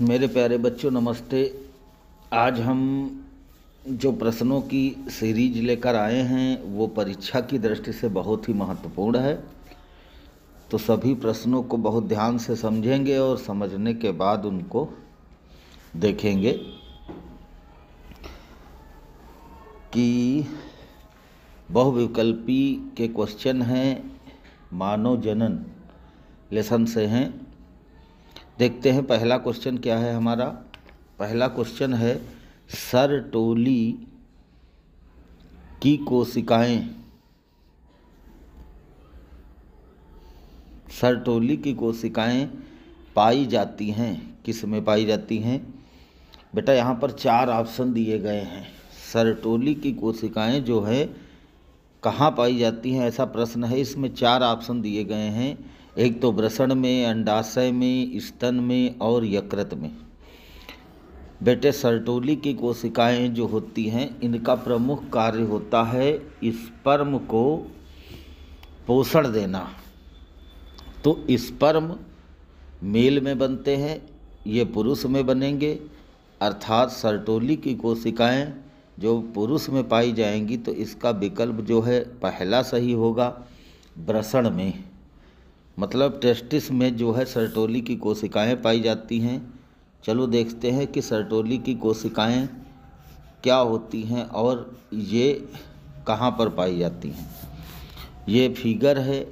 मेरे प्यारे बच्चों नमस्ते। आज हम जो प्रश्नों की सीरीज लेकर आए हैं वो परीक्षा की दृष्टि से बहुत ही महत्वपूर्ण है। तो सभी प्रश्नों को बहुत ध्यान से समझेंगे और समझने के बाद उनको देखेंगे कि बहुविकल्पी के क्वेश्चन हैं, मानव जनन लेसन से हैं। देखते हैं पहला क्वेश्चन क्या है हमारा। पहला क्वेश्चन है सरटोली की कोशिकाएं। सरटोली की कोशिकाएं पाई जाती हैं, किस में पाई जाती हैं? बेटा यहाँ पर 4 ऑप्शन दिए गए हैं। सरटोली की कोशिकाएं जो है कहाँ पाई जाती हैं, ऐसा प्रश्न है। इसमें 4 ऑप्शन दिए गए हैं। एक तो वृषण में, अंडाशय में, स्तन में और यकृत में। बेटे सरटोली की कोशिकाएं जो होती हैं इनका प्रमुख कार्य होता है स्पर्म को पोषण देना। तो स्पर्म मेल में बनते हैं, ये पुरुष में बनेंगे, अर्थात सरटोली की कोशिकाएं जो पुरुष में पाई जाएंगी तो इसका विकल्प जो है पहला सही होगा, वृषण में। मतलब टेस्टिस में जो है सरटोली की कोशिकाएं पाई जाती हैं। चलो देखते हैं कि सरटोली की कोशिकाएं क्या होती हैं और ये कहाँ पर पाई जाती हैं। ये फिगर है,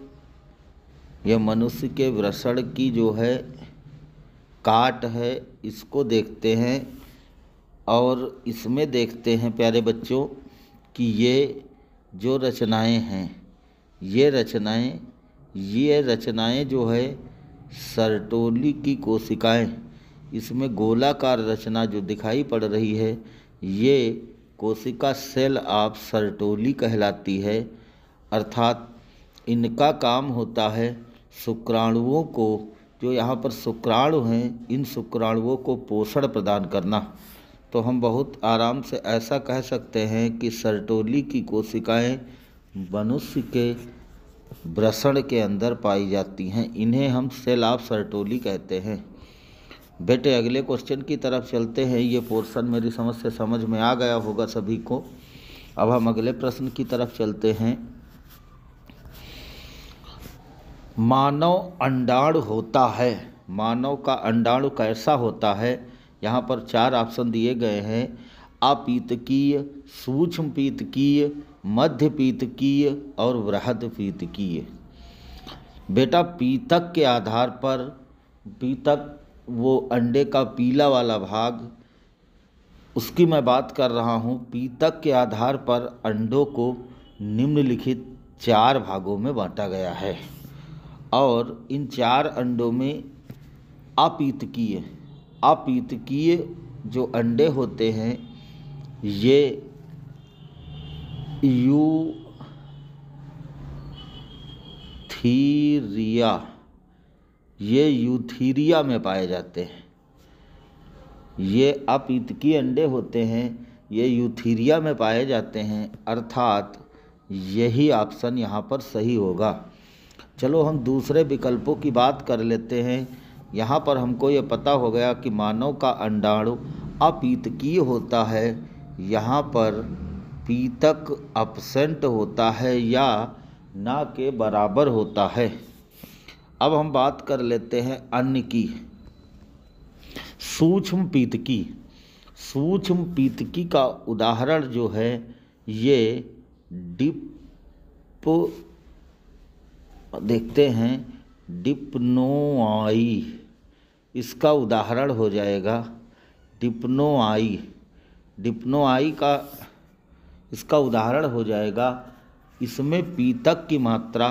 यह मनुष्य के वृषण की जो है काट है, इसको देखते हैं और इसमें देखते हैं प्यारे बच्चों कि ये जो रचनाएं हैं, ये रचनाएं जो है सरटोली की कोशिकाएं, इसमें गोलाकार रचना जो दिखाई पड़ रही है ये कोशिका सेल ऑफ सरटोली कहलाती है। अर्थात इनका काम होता है शुक्राणुओं को, जो यहाँ पर शुक्राणु हैं, इन शुक्राणुओं को पोषण प्रदान करना। तो हम बहुत आराम से ऐसा कह सकते हैं कि सरटोली की कोशिकाएं मनुष्य के वृषण के अंदर पाई जाती हैं। इन्हें हम सेल ऑफ सरटोली कहते हैं। बेटे अगले क्वेश्चन की तरफ चलते हैं। ये पोर्शन मेरी समझ से समझ में आ गया होगा सभी को। अब हम अगले प्रश्न की तरफ चलते हैं। मानव अंडाणु होता है, मानव का अंडाणु कैसा होता है? यहाँ पर 4 ऑप्शन दिए गए हैं। अपीतकीय, सूक्ष्म पीतकीय, मध्य पीतकीय और वृहद पीतकीय। बेटा पीतक के आधार पर, पीतक वो अंडे का पीला वाला भाग, उसकी मैं बात कर रहा हूँ। पीतक के आधार पर अंडों को निम्नलिखित 4 भागों में बांटा गया है और इन 4 अंडों में अपीतकीय जो अंडे होते हैं ये यूथीरिया में पाए जाते हैं। ये अपीतकीय अंडे होते हैं, ये यूथीरिया में पाए जाते हैं। अर्थात यही ऑप्शन यहाँ पर सही होगा। चलो हम दूसरे विकल्पों की बात कर लेते हैं। यहाँ पर हमको ये पता हो गया कि मानव का अंडाणु अपीतकीय होता है। यहाँ पर पीतक अपसेंट होता है या ना के बराबर होता है। अब हम बात कर लेते हैं अन्य की, सूक्ष्म पीतकी। सूक्ष्म पीतकी का उदाहरण जो है ये देखते हैं डिप्नोआई, इसका उदाहरण हो जाएगा डिप्नोआई का इसका उदाहरण हो जाएगा। इसमें पीतक की मात्रा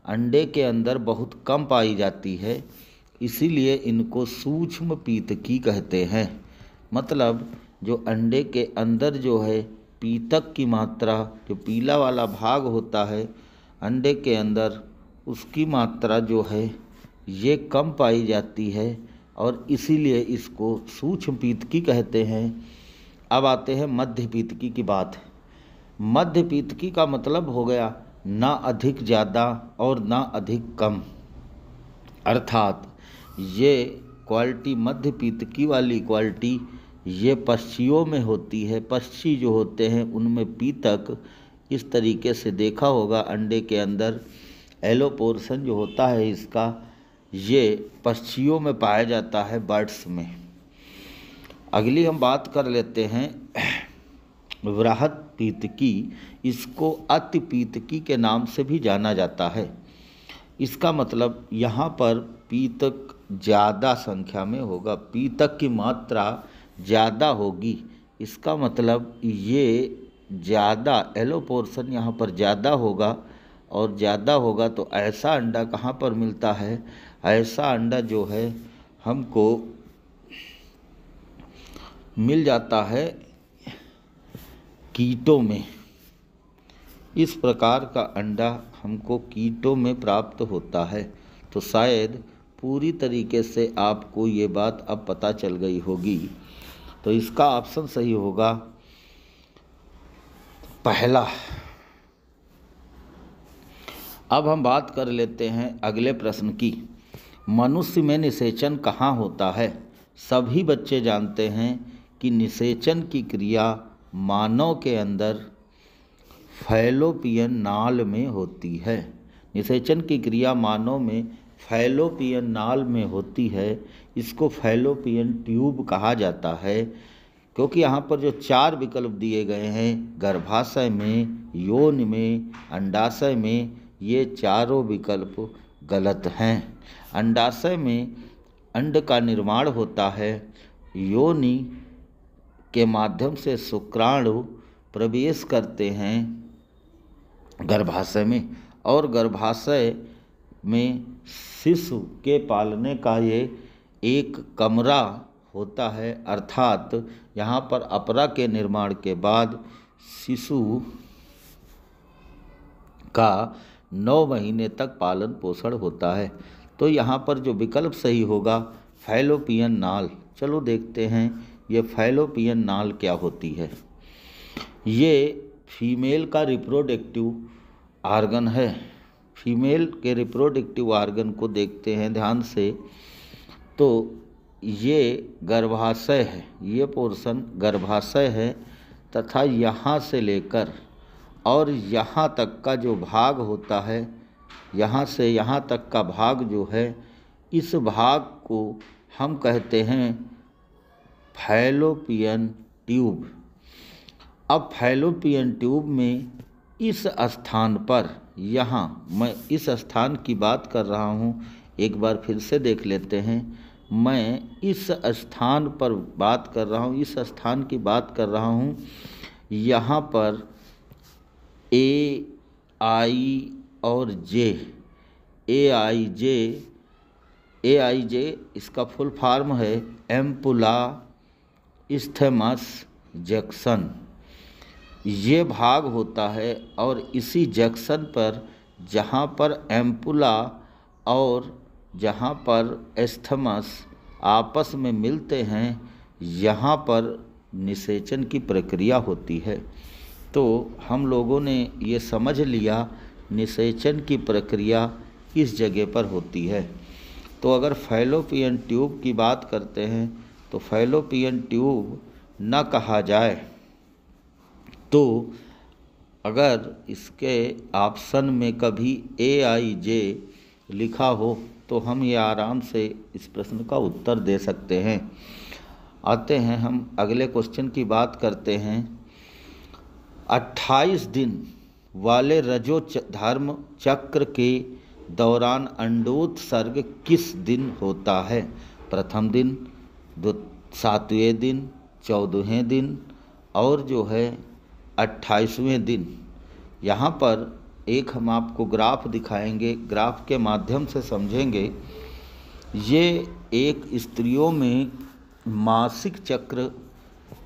अंडे के अंदर बहुत कम पाई जाती है, इसीलिए इनको सूक्ष्म पीतकी कहते हैं। मतलब जो अंडे के अंदर जो है पीतक की मात्रा, जो पीला वाला भाग होता है अंडे के अंदर, उसकी मात्रा जो है ये कम पाई जाती है और इसीलिए इसको सूक्ष्म पीतकी कहते हैं। अब आते हैं मध्य पीतकी की बात। मध्य पीतकी का मतलब हो गया ना अधिक ज़्यादा और ना अधिक कम। अर्थात ये क्वालिटी मध्य पीतकी वाली क्वालिटी ये पक्षियों में होती है। पक्षी जो होते हैं उनमें पीतक इस तरीके से देखा होगा, अंडे के अंदर येलो पोर्शन जो होता है इसका, ये पक्षियों में पाया जाता है, बर्ड्स में। अगली हम बात कर लेते हैं वृहत पीतकी। इसको अति पीतकी के नाम से भी जाना जाता है। इसका मतलब यहाँ पर पीतक ज़्यादा संख्या में होगा, पीतक की मात्रा ज़्यादा होगी। इसका मतलब ये ज़्यादा येलो पोर्शन यहाँ पर ज़्यादा होगा, और ज़्यादा होगा तो ऐसा अंडा कहाँ पर मिलता है? ऐसा अंडा जो है हमको मिल जाता है कीटों में। इस प्रकार का अंडा हमको कीटों में प्राप्त होता है। तो शायद पूरी तरीके से आपको ये बात अब पता चल गई होगी। तो इसका ऑप्शन सही होगा पहला। अब हम बात कर लेते हैं अगले प्रश्न की। मनुष्य में निषेचन कहाँ होता है? सभी बच्चे जानते हैं कि निषेचन की क्रिया मानव के अंदर फैलोपियन नाल में होती है। निषेचन की क्रिया मानव में फैलोपियन नाल में होती है। इसको फैलोपियन ट्यूब कहा जाता है, क्योंकि यहाँ पर जो 4 विकल्प दिए गए हैं, गर्भाशय में, योनि में, अंडाशय में, ये चारों विकल्प गलत हैं। अंडाशय में अंड का निर्माण होता है, योनि के माध्यम से शुक्राणु प्रवेश करते हैं गर्भाशय में, और गर्भाशय में शिशु के पालने का ये एक कमरा होता है। अर्थात यहाँ पर अपरा के निर्माण के बाद शिशु का 9 महीने तक पालन पोषण होता है। तो यहाँ पर जो विकल्प सही होगा फैलोपियन नाल। चलो देखते हैं ये फैलोपियन नाल क्या होती है। ये फीमेल का रिप्रोडक्टिव आर्गन है। फीमेल के रिप्रोडक्टिव आर्गन को देखते हैं ध्यान से, तो ये गर्भाशय है, ये पोर्शन गर्भाशय है, तथा यहाँ से लेकर और यहाँ तक का जो भाग होता है, यहाँ से यहाँ तक का भाग जो है, इस भाग को हम कहते हैं फैलोपियन ट्यूब। अब फैलोपियन ट्यूब में इस स्थान पर, यहाँ मैं इस स्थान की बात कर रहा हूँ, एक बार फिर से देख लेते हैं। मैं इस स्थान पर बात कर रहा हूँ, इस स्थान की बात कर रहा हूँ। यहाँ पर ए आई और जे, ए आई जे इसका फुल फॉर्म है एम्पुला इस्थेमस जंक्शन। ये भाग होता है, और इसी जंक्शन पर जहाँ पर एम्पुला और जहाँ पर एस्थमस आपस में मिलते हैं, यहाँ पर निषेचन की प्रक्रिया होती है। तो हम लोगों ने ये समझ लिया निषेचन की प्रक्रिया किस जगह पर होती है। तो अगर फैलोपियन ट्यूब की बात करते हैं तो फैलोपियन ट्यूब न कहा जाए, तो अगर इसके ऑप्शन में कभी AIJ लिखा हो तो हम ये आराम से इस प्रश्न का उत्तर दे सकते हैं। आते हैं हम अगले क्वेश्चन की बात करते हैं। 28 दिन वाले रजोधर्म चक्र के दौरान अंडोत्सर्ग किस दिन होता है? प्रथम दिन, 7वें दिन, 14वें दिन और जो है 28वें दिन। यहाँ पर एक हम आपको ग्राफ दिखाएंगे, ग्राफ के माध्यम से समझेंगे। ये एक स्त्रियों में मासिक चक्र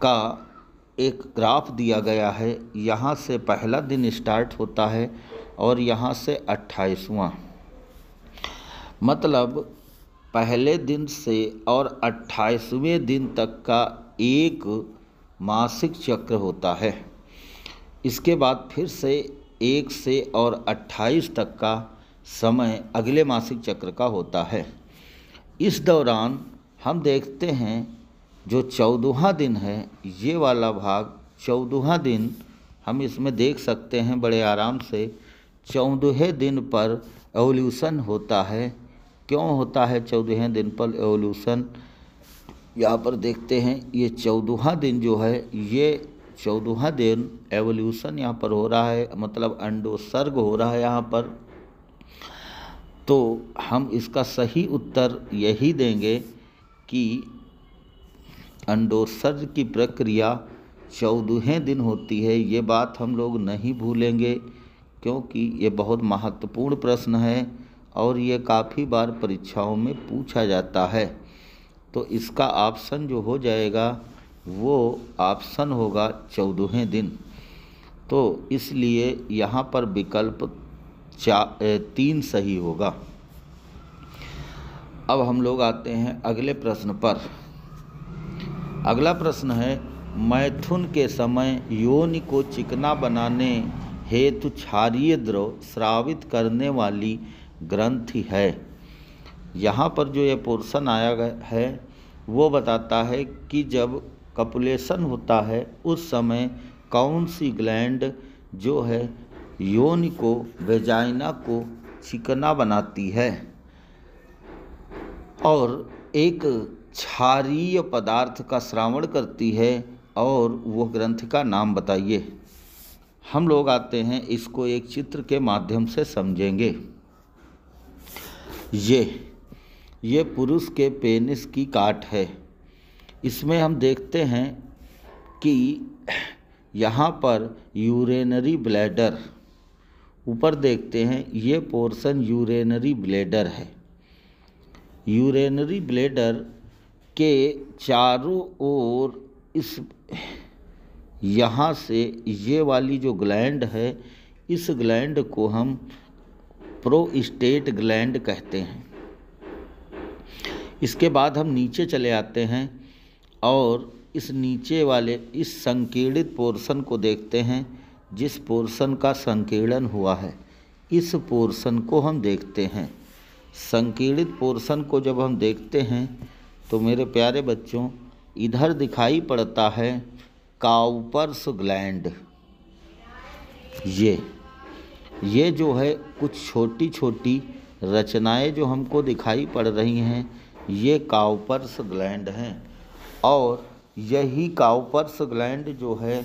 का एक ग्राफ दिया गया है। यहाँ से पहला दिन स्टार्ट होता है और यहाँ से 28वां, मतलब पहले दिन से और 28वें दिन तक का एक मासिक चक्र होता है। इसके बाद फिर से 1 से और 28 तक का समय अगले मासिक चक्र का होता है। इस दौरान हम देखते हैं जो 14वां दिन है, ये वाला भाग 14वां दिन हम इसमें देख सकते हैं बड़े आराम से। 14वें दिन पर एवोल्यूशन होता है। क्यों होता है 14वें दिन पर एवोल्यूशन? यहाँ पर देखते हैं ये 14वां दिन जो है, ये 14वां दिन एवोल्यूशन यहाँ पर हो रहा है, मतलब अंडोत्सर्ग हो रहा है यहाँ पर। तो हम इसका सही उत्तर यही देंगे कि अंडोत्सर्ग की प्रक्रिया 14वें दिन होती है। ये बात हम लोग नहीं भूलेंगे, क्योंकि ये बहुत महत्वपूर्ण प्रश्न है और ये काफ़ी बार परीक्षाओं में पूछा जाता है। तो इसका ऑप्शन जो हो जाएगा वो ऑप्शन होगा 14वें दिन। तो इसलिए यहाँ पर विकल्प 3 सही होगा। अब हम लोग आते हैं अगले प्रश्न पर। अगला प्रश्न है, मैथुन के समय योनि को चिकना बनाने हेतु क्षारीय द्रव स्रावित करने वाली ग्रंथि है। यहाँ पर जो ये पोर्शन आया है वो बताता है कि जब कपुलेशन होता है उस समय कौन सी ग्लैंड जो है योनि को, वेजाइना को चिकना बनाती है और एक क्षारीय पदार्थ का स्रावण करती है, और वो ग्रंथि का नाम बताइए। हम लोग आते हैं, इसको एक चित्र के माध्यम से समझेंगे। ये पुरुष के पेनिस की काट है। इसमें हम देखते हैं कि यहाँ पर यूरेनरी ब्लैडर, ऊपर देखते हैं ये पोर्शन यूरेनरी ब्लैडर है। यूरेनरी ब्लैडर के चारों ओर इस यहाँ से ये वाली जो ग्लैंड है, इस ग्लैंड को हम प्रोस्टेट ग्लैंड कहते हैं। इसके बाद हम नीचे चले आते हैं और इस नीचे वाले इस संकीर्णित पोर्शन को देखते हैं। जिस पोर्शन का संकीर्णन हुआ है, इस पोर्शन को हम देखते हैं। संकीर्णित पोर्शन को जब हम देखते हैं तो मेरे प्यारे बच्चों, इधर दिखाई पड़ता है काउपर्स ग्लैंड। ये जो है कुछ छोटी छोटी रचनाएं जो हमको दिखाई पड़ रही हैं, ये काउपर्स ग्लैंड हैं। और यही काउपर्स ग्लैंड जो है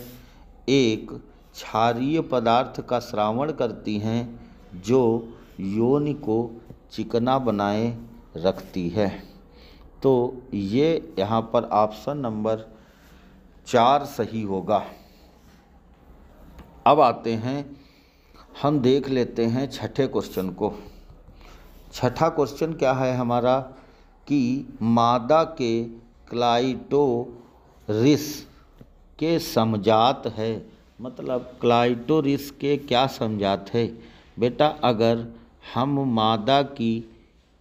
एक क्षारीय पदार्थ का स्रावण करती हैं, जो योनि को चिकना बनाए रखती है। तो ये यहाँ पर ऑप्शन नंबर 4 सही होगा। अब आते हैं, हम देख लेते हैं छठे क्वेश्चन को। छठा क्वेश्चन क्या है हमारा कि मादा के क्लाइटोरिस के समजात है। मतलब क्लाइटोरिस के क्या समजात है? बेटा, अगर हम मादा की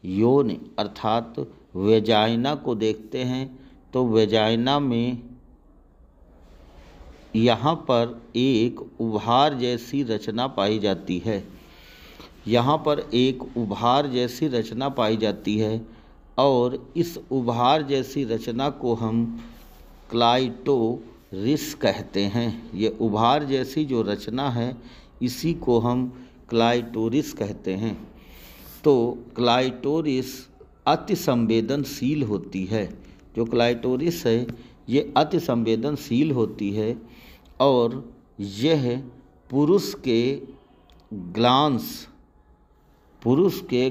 योनि अर्थात वेजाइना को देखते हैं तो वेजाइना में यहाँ पर एक उभार जैसी रचना पाई जाती है। यहाँ पर एक उभार जैसी रचना पाई जाती है और इस उभार जैसी रचना को हम क्लाइटोरिस कहते हैं। ये उभार जैसी जो रचना है, इसी को हम क्लाइटोरिस कहते हैं। तो क्लाइटोरिस अति संवेदनशील होती है। जो क्लाइटोरिस है ये अति संवेदनशील होती है और यह पुरुष के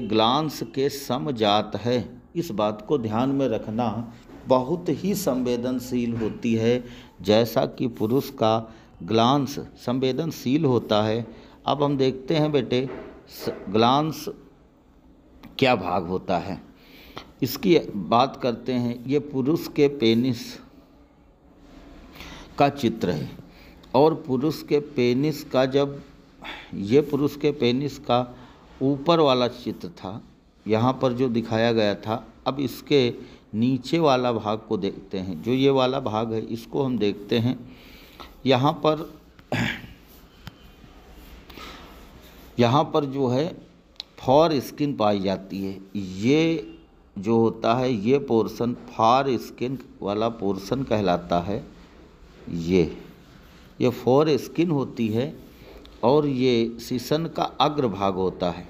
ग्लांस के समजात है। इस बात को ध्यान में रखना, बहुत ही संवेदनशील होती है। जैसा कि पुरुष का ग्लांस संवेदनशील होता है। अब हम देखते हैं बेटे, ग्लांस क्या भाग होता है, इसकी बात करते हैं। ये पुरुष के पेनिस का चित्र है और पुरुष के पेनिस का, जब ये पुरुष के पेनिस का ऊपर वाला चित्र था, यहाँ पर जो दिखाया गया था। अब इसके नीचे वाला भाग को देखते हैं। जो ये वाला भाग है, इसको हम देखते हैं। यहाँ पर जो है फॉर स्किन पाई जाती है। ये जो होता है ये पोर्शन फॉर स्किन वाला पोर्शन कहलाता है। ये फॉर स्किन होती है और ये सीसन का अग्रभाग होता है।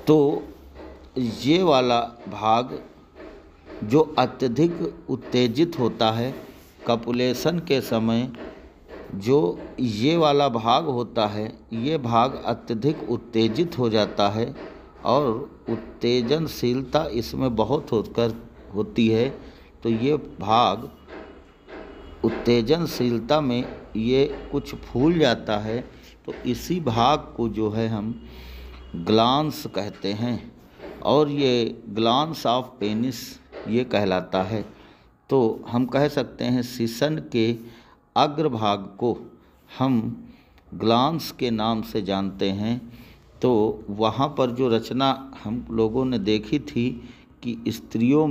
तो ये वाला भाग जो अत्यधिक उत्तेजित होता है कपुलेशन के समय, जो ये वाला भाग होता है ये भाग अत्यधिक उत्तेजित हो जाता है और उत्तेजनशीलता इसमें बहुत होती है। तो ये भाग उत्तेजनशीलता में ये कुछ फूल जाता है। तो इसी भाग को जो है हम ग्लांस कहते हैं और ये ग्लांस ऑफ पेनिस ये कहलाता है। तो हम कह सकते हैं सीसन के अग्रभाग को हम ग्लांस के नाम से जानते हैं। तो वहाँ पर जो रचना हम लोगों ने देखी थी कि स्त्रियों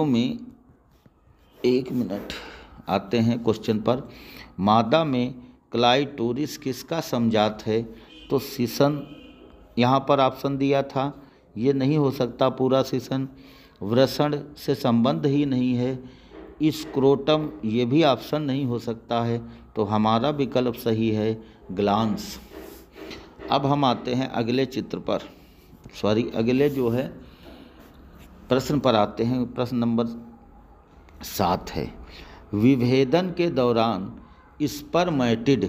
में एक मिनट आते हैं क्वेश्चन पर। मादा में क्लाइटोरिस किसका समजात है? तो सीसन यहाँ पर ऑप्शन दिया था, ये नहीं हो सकता पूरा सीसन। वृषण से संबंध ही नहीं है। स्क्रोटम ये भी ऑप्शन नहीं हो सकता है। तो हमारा विकल्प सही है ग्लांस। अब हम आते हैं अगले चित्र पर, अगले जो है प्रश्न पर आते हैं। प्रश्न नंबर 7 है, विभेदन के दौरान स्पर्मेटिड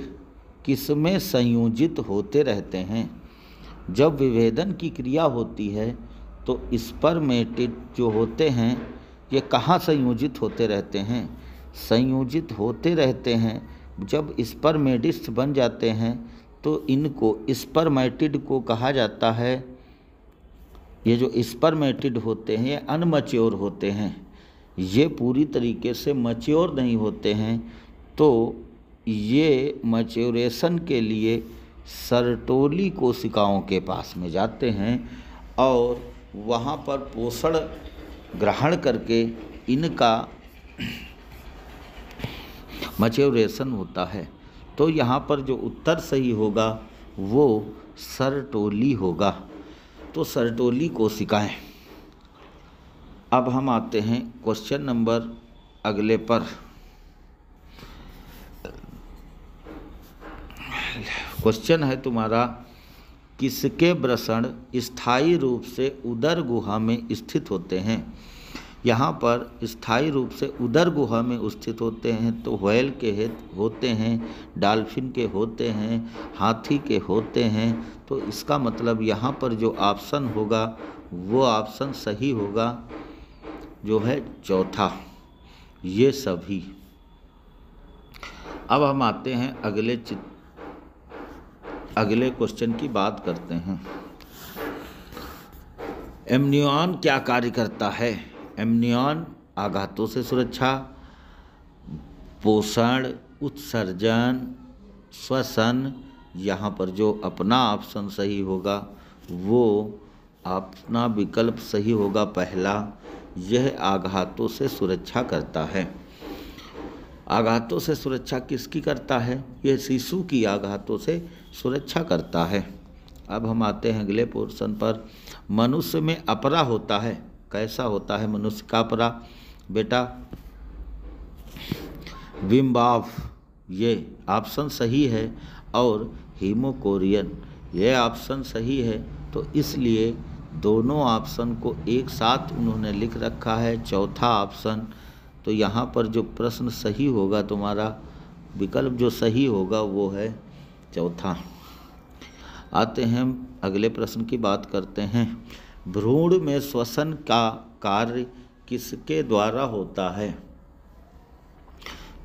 किसमें संयोजित होते रहते हैं? जब विभेदन की क्रिया होती है तो स्पर्मेटिड जो होते हैं ये कहाँ संयोजित होते रहते हैं? संयोजित होते रहते हैं जब स्पर्मेटिड्स बन जाते हैं तो इनको स्पर्मेटिड को कहा जाता है। ये जो स्पर्मेटिड होते हैं ये अनमच्योर होते हैं, ये पूरी तरीके से मैच्योर नहीं होते हैं। तो ये मैच्योरेशन के लिए सर्टोली कोशिकाओं के पास में जाते हैं और वहाँ पर पोषण ग्रहण करके इनका मैच्योरेशन होता है। तो यहाँ पर जो उत्तर सही होगा वो सर्टोली होगा। तो सर्टोली कोशिकाएं। अब हम आते हैं क्वेश्चन नंबर अगले पर। क्वेश्चन है तुम्हारा, किसके वृषण स्थायी रूप से उदर गुहा में स्थित होते हैं? यहाँ पर स्थायी रूप से उदर गुहा में स्थित होते हैं तो व्हेल के होते हैं, डॉल्फिन के होते हैं, हाथी के होते हैं। तो इसका मतलब यहाँ पर जो ऑप्शन होगा वो ऑप्शन सही होगा, जो है चौथा, ये सभी। अब हम आते हैं अगले क्वेश्चन की बात करते हैं। एम्नियन क्या कार्य करता है? एम्नियन आघातों से सुरक्षा, पोषण, उत्सर्जन, श्वसन। यहाँ पर जो अपना ऑप्शन सही होगा वो अपना विकल्प सही होगा पहला, यह आघातों से सुरक्षा करता है। आघातों से सुरक्षा किसकी करता है? यह शिशु की आघातों से सुरक्षा करता है। अब हम आते हैं अगले पोर्शन पर। मनुष्य में अपरा होता है, कैसा होता है मनुष्य का अपरा? बेटा विम्बाव, ये ऑप्शन सही है, और हीमोकोरियन ये ऑप्शन सही है। तो इसलिए दोनों ऑप्शन को एक साथ उन्होंने लिख रखा है, चौथा ऑप्शन। तो यहाँ पर जो प्रश्न सही होगा, तुम्हारा विकल्प जो सही होगा वो है चौथा। आते हैं अगले प्रश्न की बात करते हैं। भ्रूण में श्वसन का कार्य किसके द्वारा होता है?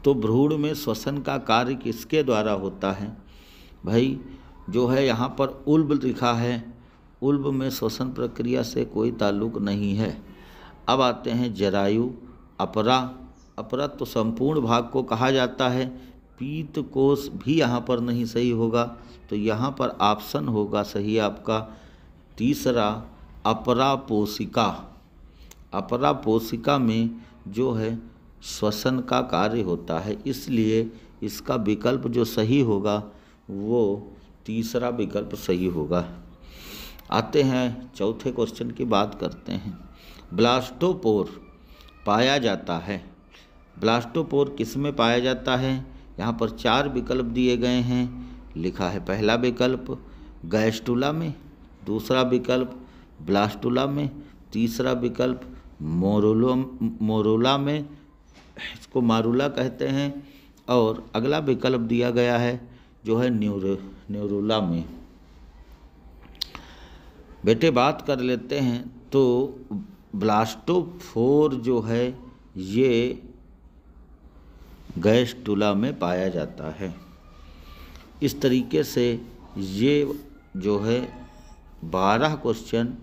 तो भ्रूण में श्वसन का कार्य किसके द्वारा होता है? भाई जो है यहाँ पर उल्ब लिखा है, उल्ब में श्वसन प्रक्रिया से कोई ताल्लुक नहीं है। अब आते हैं जरायु, अपरा। अपरा तो संपूर्ण भाग को कहा जाता है। पीत कोश भी यहाँ पर नहीं सही होगा। तो यहाँ पर ऑप्शन होगा सही आपका तीसरा, अपरा पोशिका। अपरा पोशिका में जो है श्वसन का कार्य होता है, इसलिए इसका विकल्प जो सही होगा वो तीसरा विकल्प सही होगा। आते हैं चौथे क्वेश्चन की बात करते हैं। ब्लास्टोपोर पाया जाता है, ब्लास्टोपोर किस में पाया जाता है? यहाँ पर 4 विकल्प दिए गए हैं। लिखा है पहला विकल्प गैस्टुला में, दूसरा विकल्प ब्लास्टुला में, तीसरा विकल्प मोरुला में, इसको मारुला कहते हैं, और अगला विकल्प दिया गया है जो है न्यूरुला में। बेटे बात कर लेते हैं तो ब्लास्टोपोर जो है ये गैस्टुला में पाया जाता है। इस तरीके से ये जो है 12 क्वेश्चन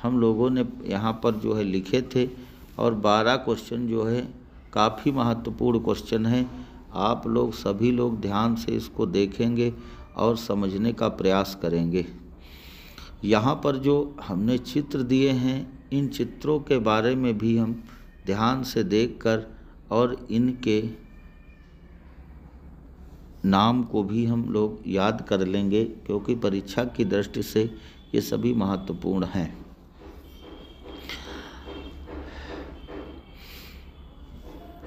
हम लोगों ने यहाँ पर जो है लिखे थे, और 12 क्वेश्चन जो है काफ़ी महत्वपूर्ण क्वेश्चन है। आप लोग सभी लोग ध्यान से इसको देखेंगे और समझने का प्रयास करेंगे। यहाँ पर जो हमने चित्र दिए हैं, इन चित्रों के बारे में भी हम ध्यान से देखकर और इनके नाम को भी हम लोग याद कर लेंगे, क्योंकि परीक्षा की दृष्टि से ये सभी महत्वपूर्ण हैं।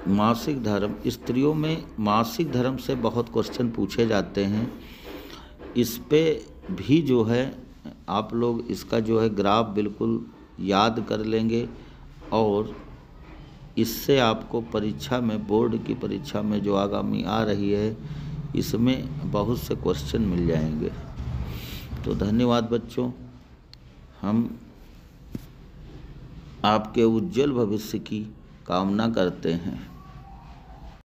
मासिक धर्म, स्त्रियों में मासिक धर्म से बहुत क्वेश्चन पूछे जाते हैं। इस पे भी जो है आप लोग इसका जो है ग्राफ बिल्कुल याद कर लेंगे, और इससे आपको परीक्षा में, बोर्ड की परीक्षा में जो आगामी आ रही है, इसमें बहुत से क्वेश्चन मिल जाएंगे। तो धन्यवाद बच्चों, हम आपके उज्जवल भविष्य की कामना करते हैं।